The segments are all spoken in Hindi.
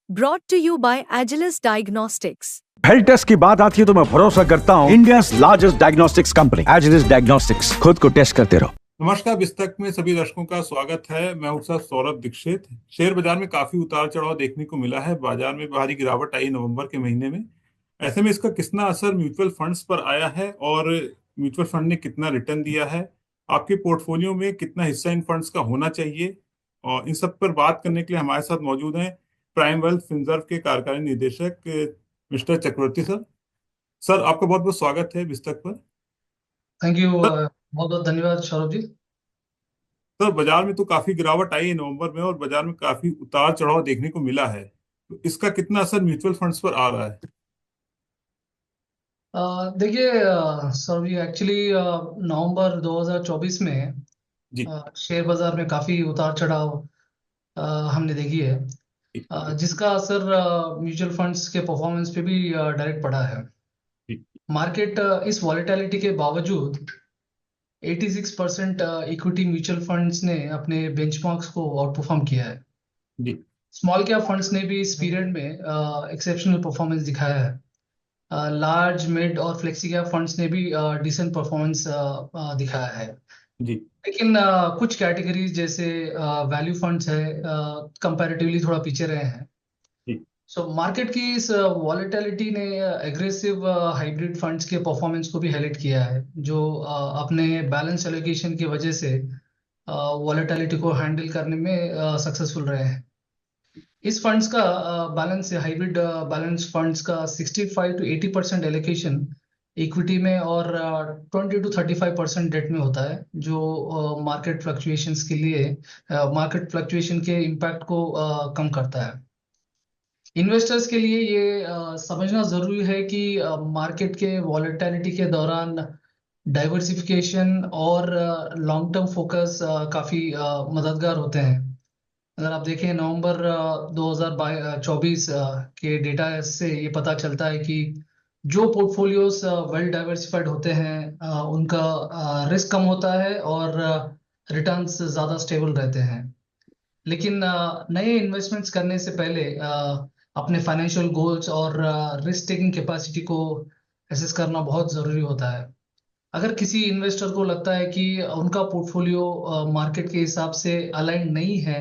Brought to you by Agilus Diagnostics. Health test की बात आती है तो मैं भरोसा करता हूँ India largest diagnostics company Agilus diagnostics. खुद को टेस्ट करते रहो। नमस्कार, विस्तक में सभी दर्शकों का स्वागत है। मैं हूं सर सौरभ दीक्षित। शेयर बाजार में काफी उतार चढ़ाव देखने को मिला है। बाजार में भारी गिरावट आई नवंबर के महीने में। ऐसे में इसका कितना असर म्यूचुअल फंड्स पर आया है और म्यूचुअल फंड ने कितना रिटर्न दिया है, आपके पोर्टफोलियो में कितना हिस्सा इन फंड्स का होना चाहिए, और इन सब पर बात करने के लिए हमारे साथ मौजूद हैं प्राइम वेल्थ फिनसर्व के कार्यकारी निदेशक मिस्टर चक्रवर्ती सर। सर, आपका बहुत बहुत स्वागत है विस्तक पर। Thank you. बहुत बहुत धन्यवाद सौरभ जी। सर, बाजार में तो काफी गिरावट आई है नवंबर में और बाजार में काफी उतार चढ़ाव देखने को मिला है, तो इसका कितना असर म्यूचुअल फंड्स पर आ रहा है? देखिए सौरभ जी, एक्चुअली नवंबर 2024 में जी शेयर बाजार में काफी उतार चढ़ाव हमने देखी है, जी जिसका असर म्यूचुअल फंड्स के परफॉर्मेंस पे भी डायरेक्ट पड़ा है। जी मार्केट इस वॉलेटिलिटी के बावजूद 86% इक्विटी म्यूचुअल फंड्स ने अपने बेंचमार्क्स को आउट परफॉर्म किया है। जी स्मॉल कैप फंड्स ने भी इस पीरियड में एक्सेप्शनल परफॉर्मेंस दिखाया है। लार्ज मिड और फ्लेक्सी कैप फंड्स ने भी डिसेंट परफॉर्मेंस दिखाया है। जी लेकिन कुछ कैटेगरीज जैसे वैल्यू फंड्स है कंपैरेटिवली थोड़ा पीछे रहे हैं। जी सो मार्केट की इस वॉलेटिलिटी ने एग्रेसिव हाइब्रिड फंड्स के परफॉर्मेंस को भी हाईलाइट किया है, जो अपने बैलेंस एलोकेशन की वजह से वॉलेटिलिटी को हैंडल करने में सक्सेसफुल रहे हैं। इस फंड्स का बैलेंस हाइब्रिड बैलेंस फंड्स का 65 to 80% एलोकेशन इक्विटी में और 20 to 35% डेट में होता है, जो मार्केट फ्लक्चुएशंस के लिए मार्केट फ्लक्चुएशन के इम्पैक्ट को कम करता है। इन्वेस्टर्स के लिए ये समझना जरूरी है कि मार्केट के वॉलेटिलिटी के दौरान डाइवर्सिफिकेशन और लॉन्ग टर्म फोकस काफी मददगार होते हैं। अगर आप देखें नवंबर 2024 के डेटा से ये पता चलता है कि जो पोर्टफोलियोज वेल डाइवर्सिफाइड होते हैं उनका रिस्क कम होता है और रिटर्न्स ज़्यादा स्टेबल रहते हैं। लेकिन नए इन्वेस्टमेंट्स करने से पहले अपने फाइनेंशियल गोल्स और रिस्क टेकिंग कैपेसिटी को एसेस करना बहुत ज़रूरी होता है। अगर किसी इन्वेस्टर को लगता है कि उनका पोर्टफोलियो मार्केट के हिसाब से अलाइन नहीं है,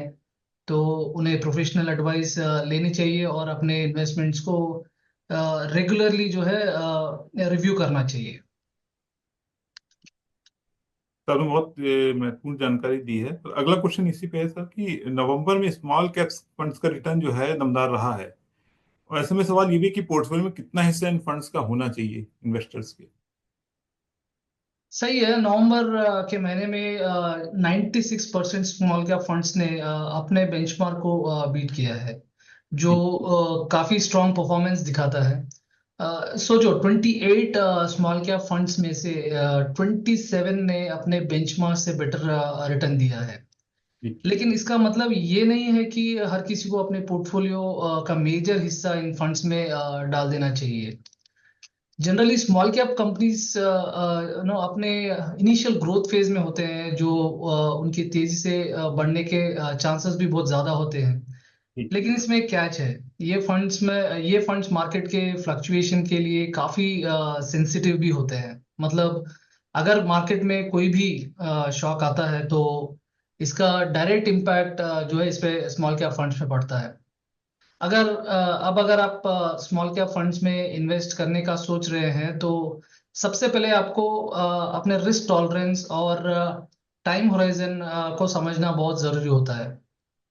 तो उन्हें प्रोफेशनल एडवाइस लेनी चाहिए और अपने इन्वेस्टमेंट्स को रेगुलरली जो है रिव्यू करना चाहिए। सर, बहुत महत्वपूर्ण जानकारी दी है। तो अगला क्वेश्चन इसी पे है सर कि नवंबर में स्मॉल कैप्स फंड्स का रिटर्न जो है दमदार रहा है, और ऐसे में सवाल ये भी कि पोर्टफोलियो में कितना हिस्सा इन फंड्स का होना चाहिए इन्वेस्टर्स के? सही है। नवंबर के महीने में 96% स्मॉल कैप फंड्स ने अपने बेंचमार्क को बीट किया है, जो काफी स्ट्रॉन्ग परफॉर्मेंस दिखाता है। सोचो 28 स्मॉल कैप फंड्स में से 27 ने अपने बेंचमार्क से बेटर रिटर्न दिया है। जी लेकिन इसका मतलब ये नहीं है कि हर किसी को अपने पोर्टफोलियो का मेजर हिस्सा इन फंड्स में डाल देना चाहिए। जनरली स्मॉल कैप कंपनीज नो अपने इनिशियल ग्रोथ फेज में होते हैं, जो उनकी तेजी से बढ़ने के चांसेस भी बहुत ज्यादा होते हैं। जी लेकिन इसमें एक कैच है। ये फंड्स मार्केट के फ्लक्चुएशन के लिए काफी सेंसिटिव भी होते हैं। मतलब अगर मार्केट में कोई भी शॉक आता है तो इसका डायरेक्ट इम्पैक्ट जो है इस पे स्मॉल कैप फंड्स में पड़ता है। अगर आप स्मॉल कैप फंड्स में इन्वेस्ट करने का सोच रहे हैं, तो सबसे पहले आपको अपने रिस्क टॉलरेंस और टाइम होराइजन को समझना बहुत जरूरी होता है।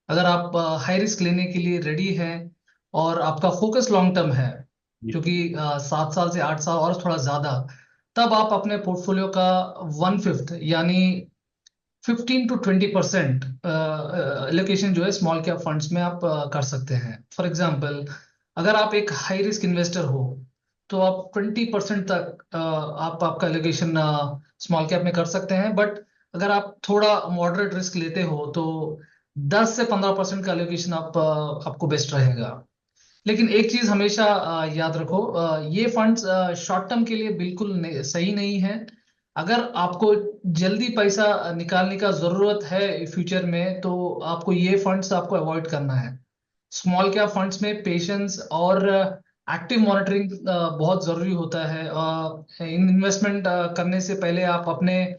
अगर आप हाई रिस्क लेने के लिए रेडी हैं और आपका फोकस लॉन्ग टर्म है, जी जो कि 7 साल से 8 साल और थोड़ा ज्यादा, तब आप अपने पोर्टफोलियो का 1/5 यानी 15 to 20% एलोकेशन जो है स्मॉल कैप फंड्स में आप कर सकते हैं। फॉर एग्जांपल, अगर आप एक हाई रिस्क इन्वेस्टर हो तो आप 20% तक आप आपका एलोकेशन स्मॉल कैप में कर सकते हैं। बट अगर आप थोड़ा मॉडरेट रिस्क लेते हो तो 10 से 15% का एलोकेशन आपको बेस्ट रहेगा। लेकिन एक चीज हमेशा याद रखो, ये फंड्स शॉर्ट टर्म के लिए बिल्कुल सही नहीं है। अगर आपको जल्दी पैसा निकालने का जरूरत है फ्यूचर में, तो आपको ये फंड्स आपको अवॉइड करना है। स्मॉल कैप फंड्स में पेशेंस और एक्टिव मॉनिटरिंग बहुत जरूरी होता है। इन्वेस्टमेंट करने से पहले आप अपने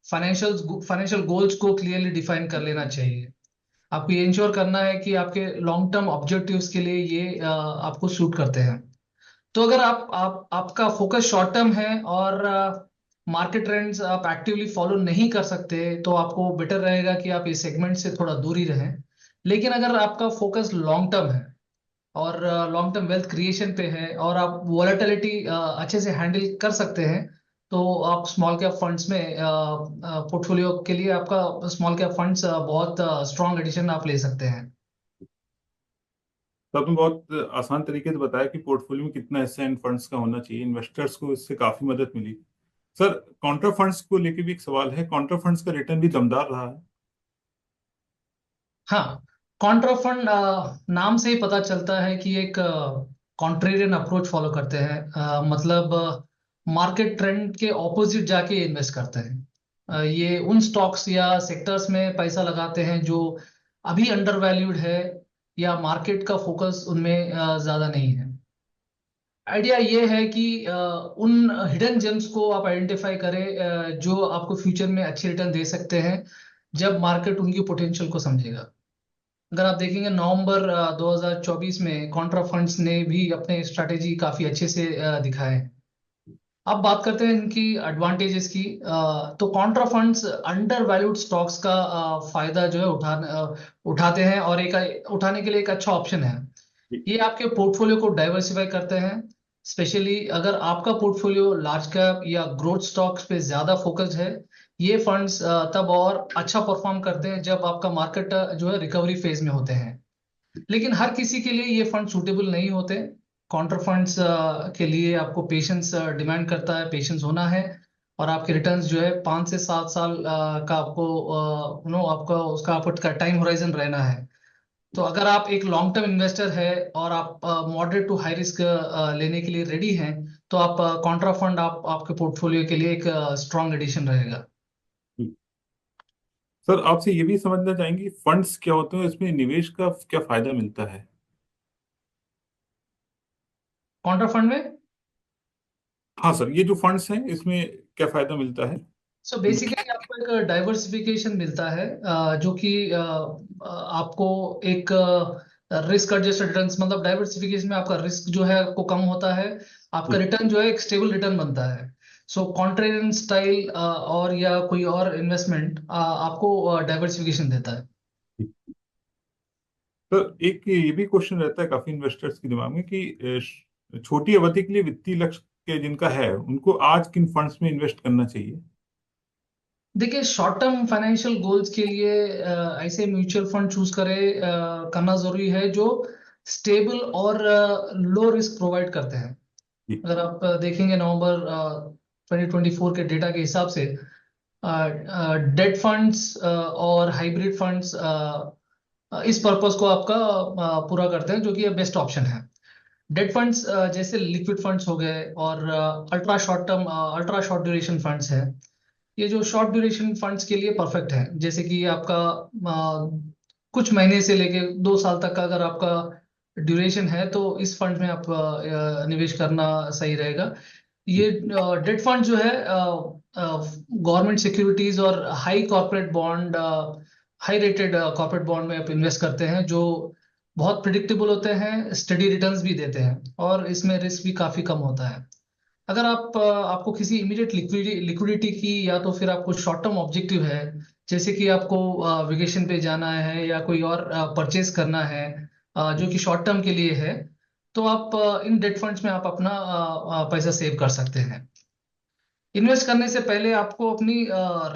फाइनेंशियल फाइनेंशियल गोल्स को क्लियरली डिफाइन कर लेना चाहिए। आपको ये इंश्योर करना है कि आपके लॉन्ग टर्म ऑब्जेक्टिव्स के लिए ये आपको सूट करते हैं। तो अगर आप आपका फोकस शॉर्ट टर्म है और मार्केट ट्रेंड्स आप एक्टिवली फॉलो नहीं कर सकते, तो आपको बेटर रहेगा कि आप इस सेगमेंट से थोड़ा दूर ही रहें। लेकिन अगर आपका फोकस लॉन्ग टर्म है और लॉन्ग टर्म वेल्थ क्रिएशन पे है और आप वॉलेटिलिटी अच्छे से हैंडल कर सकते हैं, तो आप स्मॉल कैप फंड्स में पोर्टफोलियो के लिए आपका स्मॉल कैप फंड्स बहुत स्ट्रॉन्ग एडिशन आप ले सकते हैं। तो आपने बहुत आसान तरीके से बताया कि पोर्टफोलियो में कितना हिस्सा इन फंड्स का होना चाहिए। इन्वेस्टर्स को इससे काफी मदद मिली। सर, काउंटर फंड्स को लेके भी एक सवाल है। काउंटर फंड्स का रिटर्न भी दमदार रहा है। हाँ, कॉन्ट्रा फंड नाम से ही पता चलता है कि एक कॉन्ट्रेरियन अप्रोच फॉलो करते हैं। मतलब मार्केट ट्रेंड के ऑपोजिट जाके इन्वेस्ट करते हैं। ये उन स्टॉक्स या सेक्टर्स में पैसा लगाते हैं जो अभी अंडर वैल्यूड है या मार्केट का फोकस उनमें ज्यादा नहीं है। आइडिया ये है कि उन हिडन जेम्स को आप आइडेंटिफाई करें जो आपको फ्यूचर में अच्छे रिटर्न दे सकते हैं जब मार्केट उनकी पोटेंशियल को समझेगा। अगर आप देखेंगे नवंबर 2024 में कॉन्ट्रा फंड्स ने भी अपने स्ट्रैटेजी काफी अच्छे से दिखाए हैं। अब बात करते हैं इनकी एडवांटेजेस की। तो Contra funds under valued stocks का फायदा जो है उठाते हैं और एक उठाने के लिए एक अच्छा ऑप्शन है। ये आपके पोर्टफोलियो को डाइवर्सिफाई करते हैं। स्पेशली अगर आपका पोर्टफोलियो लार्ज कैप या ग्रोथ स्टॉक्स पे ज्यादा फोकस्ड है, ये फंड्स तब और अच्छा परफॉर्म करते हैं जब आपका मार्केट जो है रिकवरी फेज में होते हैं। लेकिन हर किसी के लिए ये फंड सूटेबल नहीं होते। काउंटर फंड्स के लिए आपको पेशेंस डिमांड करता है, पेशेंस होना है, और आपके रिटर्न्स जो है 5 से 7 साल का आपको आपका उसका आपका टाइम होराइजन रहना है। तो अगर आप एक लॉन्ग टर्म इन्वेस्टर है और आप मॉडरेट टू हाई रिस्क लेने के लिए रेडी हैं, तो आप कॉन्ट्रा फंड आपके पोर्टफोलियो के लिए एक स्ट्रॉन्ग एडिशन रहेगा। सर, आपसे ये भी समझना चाहेंगे फंड्स क्या होते हैं, इसमें निवेश का क्या फायदा मिलता है? कॉन्ट्रा फंड में हाँ सर, ये जो फंड्स हैं इसमें क्या फायदा मिलता है? सो बेसिकली आपको एक डाइवर्सिफिकेशन मिलता है, जो कि आपको एक रिस्क एडजस्टेड रिटर्न्स, मतलब डाइवर्सिफिकेशन में आपका रिस्क जो है आपको कम होता है, आपका जी। रिटर्न जो है एक स्टेबल रिटर्न बनता है। सो कॉन्ट्रेरियन स्टाइल और या कोई और इन्वेस्टमेंट आपको डाइवर्सिफिकेशन देता है। तो एक ये भी क्वेश्चन रहता है काफी इन्वेस्टर्स के दिमाग में कि छोटी अवधि के लिए वित्तीय लक्ष्य के जिनका है उनको आज किन फंड्स में इन्वेस्ट करना चाहिए? देखिए, शॉर्ट टर्म फाइनेंशियल गोल्स के लिए ऐसे म्यूचुअल फंड चूज करना जरूरी है जो स्टेबल और लो रिस्क प्रोवाइड करते हैं। जी। अगर आप देखेंगे नवंबर 2024 के डेटा के हिसाब से डेट फंड्स और हाइब्रिड फंड्स इस पर्पस को आपका पूरा करते हैं, जो कि बेस्ट ऑप्शन है। डेट फंड्स जैसे लिक्विड फंड्स हो गए और अल्ट्रा शॉर्ट ड्यूरेशन फंड्स है। ये जो शॉर्ट ड्यूरेशन फंड्स के लिए परफेक्ट है, जैसे कि आपका कुछ महीने से लेके 2 साल तक का अगर आपका ड्यूरेशन है, तो इस फंड में आप निवेश करना सही रहेगा। ये डेट फंड जो है गवर्नमेंट सिक्योरिटीज और हाई रेटेड कॉर्पोरेट बॉन्ड में आप इन्वेस्ट करते हैं, जो बहुत प्रिडिक्टेबल होते हैं, स्टडी रिटर्न्स भी देते हैं, और इसमें रिस्क भी काफी कम होता है। अगर आपको किसी इमीडिएट लिक्विडिटी की या तो फिर आपको शॉर्ट टर्म ऑब्जेक्टिव है, जैसे कि आपको वेकेशन पे जाना है या कोई और परचेज करना है जो कि शॉर्ट टर्म के लिए है, तो आप इन डेट फंड्स में आप अपना पैसा सेव कर सकते हैं। इन्वेस्ट करने से पहले आपको अपनी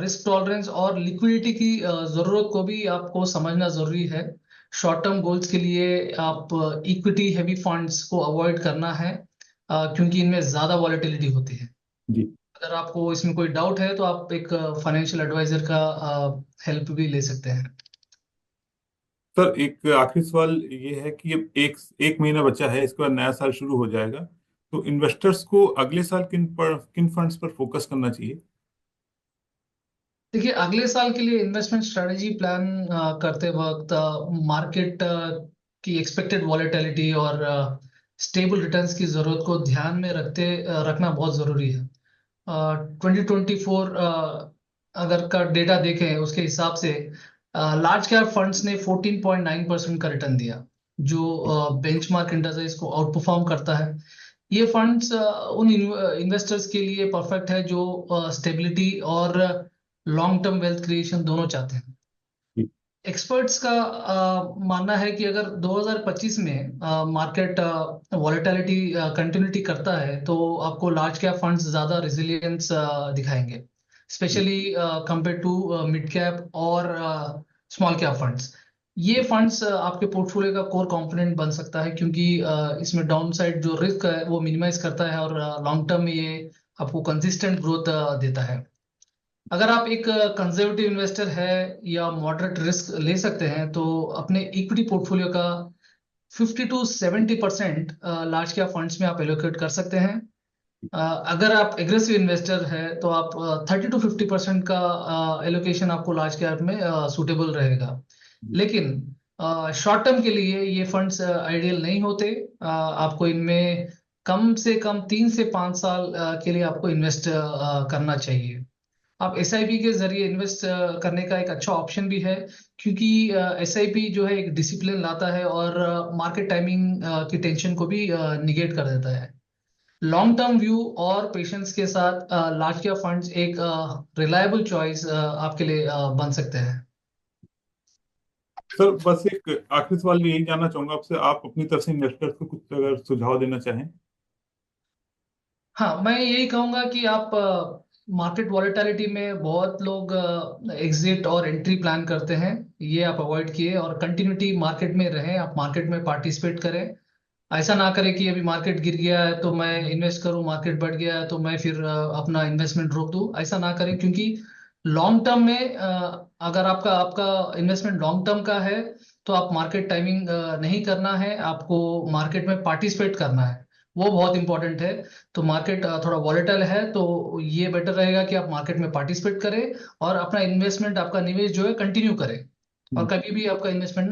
रिस्क टॉलरेंस और लिक्विडिटी की जरूरत को भी आपको समझना जरूरी है। शॉर्ट टर्म गोल्स के लिए आप इक्विटी हैवी फंड्स को अवॉइड करना है, क्योंकि इनमें ज्यादा वॉलेटिलिटी होती है। जी। अगर आपको इसमें कोई डाउट है, तो आप एक फाइनेंशियल एडवाइजर का हेल्प भी ले सकते हैं। सर, एक आखिरी सवाल ये है कि अब एक एक महीना बचा है, इसके बाद नया साल शुरू हो जाएगा। तो इन्वेस्टर्स को अगले साल किन फंड्स पर फोकस करना चाहिए? देखिए, अगले साल के लिए इन्वेस्टमेंट स्ट्रेटेजी प्लान करते वक्त मार्केट कि एक्सपेक्टेड वॉलेटिलिटी और स्टेबल रिटर्न्स की ज़रूरत को ध्यान में रखना बहुत ज़रूरी है। 2024 अगर का डेटा देखें उसके हिसाब से लार्ज कैप फंड्स ने 14.9% का रिटर्न दिया, जो बेंचमार्क इंडाइसेस को आउट परफॉर्म करता है। ये फंड्स उन इन्वेस्टर्स के लिए परफेक्ट है जो स्टेबिलिटी और लॉन्ग टर्म वेल्थ क्रिएशन दोनों चाहते हैं। एक्सपर्ट्स का मानना है कि अगर 2025 में मार्केट वॉलेटिलिटी कंटिन्यूटी करता है तो आपको लार्ज कैप फंड्स ज्यादा रेजिलियंस दिखाएंगे, specially compare to mid cap और स्मॉल कैप फंड्स। ये फंड्स आपके पोर्टफोलियो का कोर कंपोनेंट बन सकता है, क्योंकि इसमें डाउन साइड जो रिस्क है वो मिनिमाइज करता है और लॉन्ग टर्म में ये आपको कंसिस्टेंट ग्रोथ देता है। अगर आप एक कंजर्वेटिव इन्वेस्टर है या मॉडरेट रिस्क ले सकते हैं तो अपने इक्विटी पोर्टफोलियो का 50 to 70% लार्ज कैप फंड्स में आप एलोकेट कर सकते हैं। अगर आप एग्रेसिव इन्वेस्टर है तो आप 30 to 50% का एलोकेशन आपको लार्ज कैप में सूटेबल रहेगा। लेकिन शॉर्ट टर्म के लिए ये फंड्स आइडियल नहीं होते। आपको इनमें कम से कम 3 से 5 साल के लिए आपको इन्वेस्ट करना चाहिए। आप एसआईपी के जरिए इन्वेस्ट करने का एक अच्छा ऑप्शन भी है, क्योंकि एसआईपी जो है एक डिसिप्लिन लाता है और मार्केट टाइमिंग की टेंशन को भी निगेट कर देता है। लॉन्ग टर्म व्यू और पेशेंस के साथ लार्ज कैप फंड्स एक रिलायबल चॉइस आपके लिए बन सकते हैं। सर बस एक आखिरी सवाल में यही जानना चाहूंगा आपसे, आप अपनी तरफ से इन्वेस्टर्स को कुछ अगर सुझाव देना चाहें। हाँ, मैं यही कहूंगा कि आप मार्केट वॉलेटिलिटी में बहुत लोग एग्जिट और एंट्री प्लान करते हैं, ये आप अवॉइड किए और कंटिन्यूटी मार्केट में रहें। आप मार्केट में पार्टिसिपेट करें। ऐसा ना करें कि अभी मार्केट गिर गया है तो मैं इन्वेस्ट करूं, मार्केट बढ़ गया है तो मैं फिर अपना इन्वेस्टमेंट रोक दूं। ऐसा ना करें, क्योंकि लॉन्ग टर्म में अगर आपका आपका इन्वेस्टमेंट लॉन्ग टर्म का है तो आप मार्केट टाइमिंग नहीं करना है, आपको मार्केट में पार्टिसिपेट करना है, वो बहुत इंपॉर्टेंट है। तो मार्केट थोड़ा वॉलेटाइल है तो ये बेटर रहेगा कि आप मार्केट में पार्टिसिपेट करें और अपना इन्वेस्टमेंट, आपका निवेश जो है कंटिन्यू करें और कभी भी आपका इन्वेस्टमेंट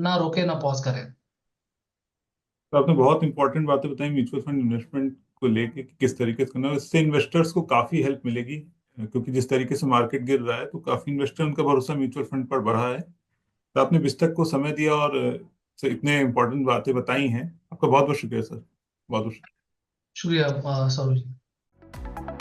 ना रोके ना पॉज करें। तो आपने बहुत इंपॉर्टेंट बातें बताई म्यूचुअल फंड इन्वेस्टमेंट को लेके कि किस तरीके से करना है। इससे इन्वेस्टर्स को काफी हेल्प मिलेगी, क्योंकि जिस तरीके से मार्केट गिर रहा है तो काफी इन्वेस्टर, उनका भरोसा म्यूचुअल फंड पर बढ़ा है। तो आपने विस्तृत को समय दिया और इतने इंपॉर्टेंट बातें बताई हैं। आपका बहुत बहुत शुक्रिया सर, बहुत बहुत शुक्रिया सौरभ जी।